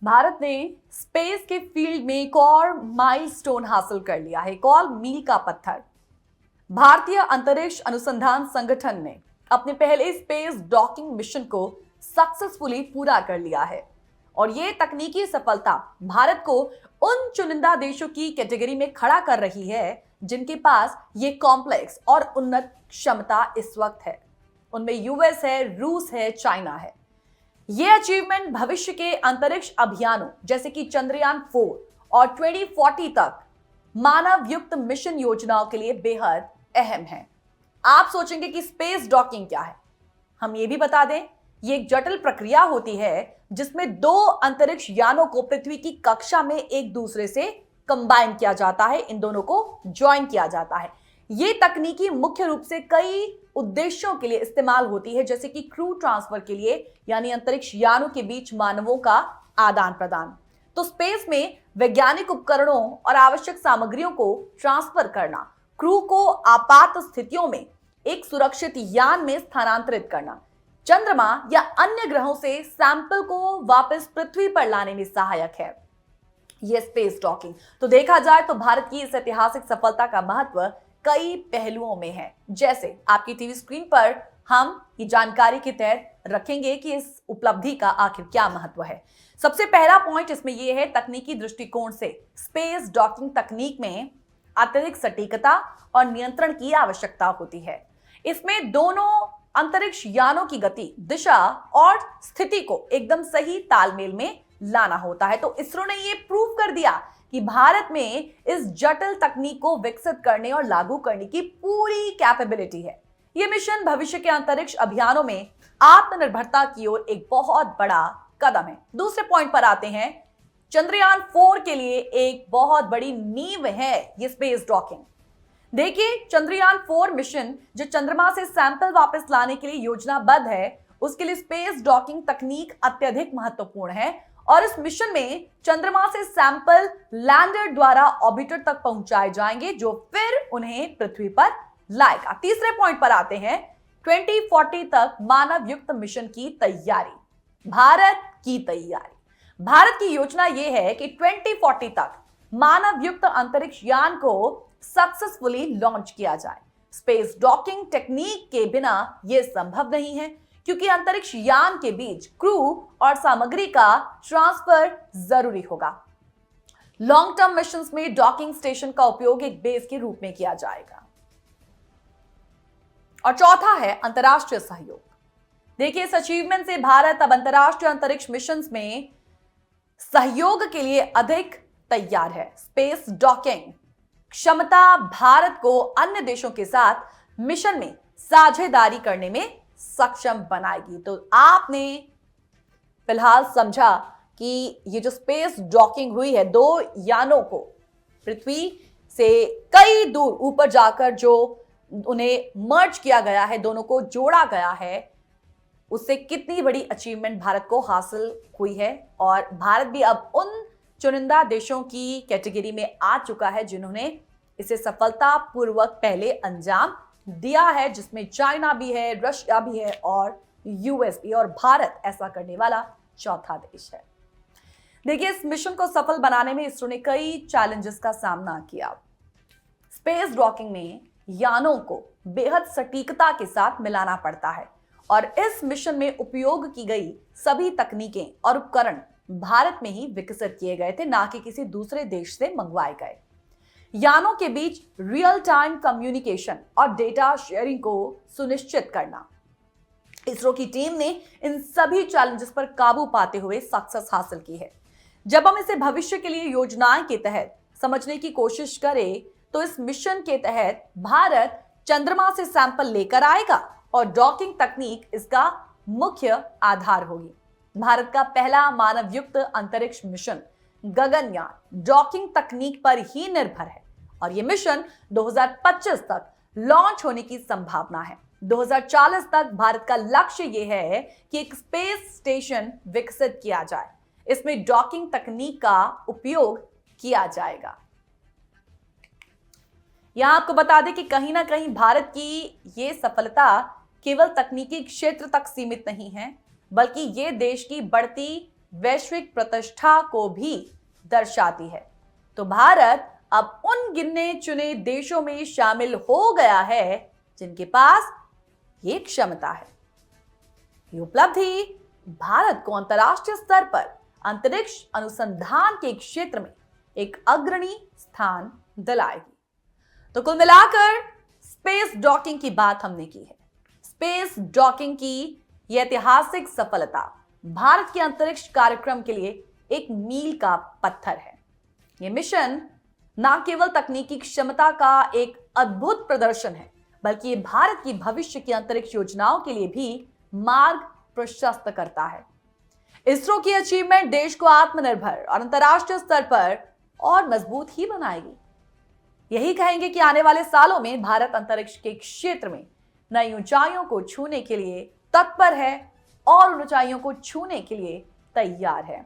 भारत ने स्पेस के फील्ड में एक और माइलस्टोन हासिल कर लिया है, एक और मील का पत्थर। भारतीय अंतरिक्ष अनुसंधान संगठन ने अपने पहले स्पेस डॉकिंग मिशन को सक्सेसफुली पूरा कर लिया है और यह तकनीकी सफलता भारत को उन चुनिंदा देशों की कैटेगरी में खड़ा कर रही है जिनके पास ये कॉम्प्लेक्स और उन्नत क्षमता इस वक्त है। उनमें यूएस है, रूस है, चाइना है। ये अचीवमेंट भविष्य के अंतरिक्ष अभियानों जैसे कि चंद्रयान 4 और 2040 तक मानव युक्त मिशन योजनाओं के लिए बेहद अहम है। आप सोचेंगे कि स्पेस डॉकिंग क्या है? हम ये भी बता दें, ये एक जटिल प्रक्रिया होती है जिसमें दो अंतरिक्ष यानों को पृथ्वी की कक्षा में एक दूसरे से कंबाइन किया जाता है, इन दोनों को ज्वाइन किया जाता है। ये तकनीकी मुख्य रूप से कई उद्देश्यों के लिए इस्तेमाल होती है, जैसे कि क्रू ट्रांसफर के लिए, यानी अंतरिक्ष यानों के बीच मानवों का आदान प्रदान। तो स्पेस में वैज्ञानिक उपकरणों और आवश्यक सामग्रियों को ट्रांसफर करना, क्रू को आपात स्थितियों में एक सुरक्षित यान में स्थानांतरित करना, चंद्रमा या अन्य ग्रहों से सैंपल को वापस पृथ्वी पर लाने में सहायक है यह स्पेस डॉकिंग। तो देखा जाए तो भारत की इस ऐतिहासिक सफलता का महत्व कई पहलुओं में है, जैसे आपकी टीवी स्क्रीन पर हम ये जानकारी के तहत रखेंगे कि इस उपलब्धि का आखिर क्या महत्व है। सबसे पहला पॉइंट इसमें यह है, तकनीकी दृष्टिकोण से स्पेस डॉकिंग तकनीक में अत्यधिक सटीकता और नियंत्रण की आवश्यकता होती है। इसमें दोनों अंतरिक्ष यानों की गति, दिशा और स्थिति को एकदम सही तालमेल में लाना होता है। तो इसरो ने यह प्रूव कर दिया कि भारत में इस जटिल तकनीक को विकसित करने और लागू करने की पूरी कैपेबिलिटी है। यह मिशन भविष्य के अंतरिक्ष अभियानों में आत्मनिर्भरता की ओर एक बहुत बड़ा कदम है। दूसरे पॉइंट पर आते हैं, चंद्रयान 4 के लिए एक बहुत बड़ी नींव है यह स्पेस डॉकिंग। देखिए, चंद्रयान 4 मिशन जो चंद्रमा से सैंपल वापस लाने के लिए योजनाबद्ध है, उसके लिए स्पेस डॉकिंग तकनीक अत्यधिक महत्वपूर्ण है और इस मिशन में चंद्रमा से सैंपल लैंडर द्वारा ऑर्बिटर तक पहुंचाए जाएंगे जो फिर उन्हें पृथ्वी पर लाएगा। तीसरे पॉइंट पर आते हैं, 2040 तक मानव युक्त मिशन की तैयारी। भारत की तैयारी, भारत की योजना यह है कि 2040 तक मानव युक्त अंतरिक्ष यान को सक्सेसफुली लॉन्च किया जाए। स्पेस डॉकिंग टेक्निक के बिना यह संभव नहीं है क्योंकि अंतरिक्ष यान के बीच क्रू और सामग्री का ट्रांसफर जरूरी होगा। लॉन्ग टर्म मिशंस में डॉकिंग स्टेशन का उपयोग एक बेस के रूप में किया जाएगा। और चौथा है अंतरराष्ट्रीय सहयोग। देखिए, इस अचीवमेंट से भारत अब अंतरराष्ट्रीय अंतरिक्ष मिशंस में सहयोग के लिए अधिक तैयार है। स्पेस डॉकिंग क्षमता भारत को अन्य देशों के साथ मिशन में साझेदारी करने में सक्षम बनाएगी। तो आपने फिलहाल समझा कि ये जो स्पेस डॉकिंग हुई है, दो यानों को पृथ्वी से कई दूर ऊपर जाकर जो उन्हें मर्ज किया गया है, दोनों को जोड़ा गया है, उससे कितनी बड़ी अचीवमेंट भारत को हासिल हुई है। और भारत भी अब उन चुनिंदा देशों की कैटेगरी में आ चुका है जिन्होंने इसे सफलतापूर्वक पहले अंजाम दिया है, जिसमें चाइना भी है, रशिया भी है और यूएस भी, और भारत ऐसा करने वाला चौथा देश है। देखिए, इस मिशन को सफल बनाने में इसरो ने कई चैलेंजेस का सामना किया। स्पेस डॉकिंग में यानों को बेहद सटीकता के साथ मिलाना पड़ता है और इस मिशन में उपयोग की गई सभी तकनीकें और उपकरण भारत में ही विकसित किए गए थे, ना कि किसी दूसरे देश से मंगवाए गए। यानों के बीच रियल टाइम कम्युनिकेशन और डेटा शेयरिंग को सुनिश्चित करना, इसरो की टीम ने इन सभी चैलेंजेस पर काबू पाते हुए सक्सेस हासिल की है। जब हम इसे भविष्य के लिए योजनाएं के तहत समझने की कोशिश करें तो इस मिशन के तहत भारत चंद्रमा से सैंपल लेकर आएगा और डॉकिंग तकनीक इसका मुख्य आधार होगी। भारत का पहला मानव युक्त अंतरिक्ष मिशन गगनयान डॉकिंग तकनीक पर ही निर्भर है और यह मिशन 2025 तक लॉन्च होने की संभावना है। 2040 तक भारत का लक्ष्य यह है कि एक स्पेस स्टेशन विकसित किया जाए, इसमें डॉकिंग तकनीक का उपयोग किया जाएगा। यहां आपको बता दें कि कहीं ना कहीं भारत की यह सफलता केवल तकनीकी क्षेत्र तक सीमित नहीं है, बल्कि ये देश की बढ़ती वैश्विक प्रतिष्ठा को भी दर्शाती है। तो भारत अब उन गिने चुने देशों में शामिल हो गया है जिनके पास ये क्षमता है। ये उपलब्धि भारत को अंतर्राष्ट्रीय स्तर पर अंतरिक्ष अनुसंधान के क्षेत्र में एक अग्रणी स्थान दिलाएगी। तो कुल मिलाकर स्पेस डॉकिंग की बात हमने की है। स्पेस डॉकिंग की यह ऐतिहासिक सफलता भारत के अंतरिक्ष कार्यक्रम के लिए एक मील का पत्थर है। यह मिशन न केवल तकनीकी क्षमता का एक अद्भुत प्रदर्शन है, बल्कि ये भारत की भविष्य की अंतरिक्ष योजनाओं के लिए भी मार्ग प्रशस्त करता है। इसरो की अचीवमेंट देश को आत्मनिर्भर और अंतर्राष्ट्रीय स्तर पर और मजबूत ही बनाएगी। यही कहेंगे कि आने वाले सालों में भारत अंतरिक्ष के क्षेत्र में नई ऊंचाइयों को छूने के लिए तत्पर है और उन ऊंचाइयों को छूने के लिए तैयार है।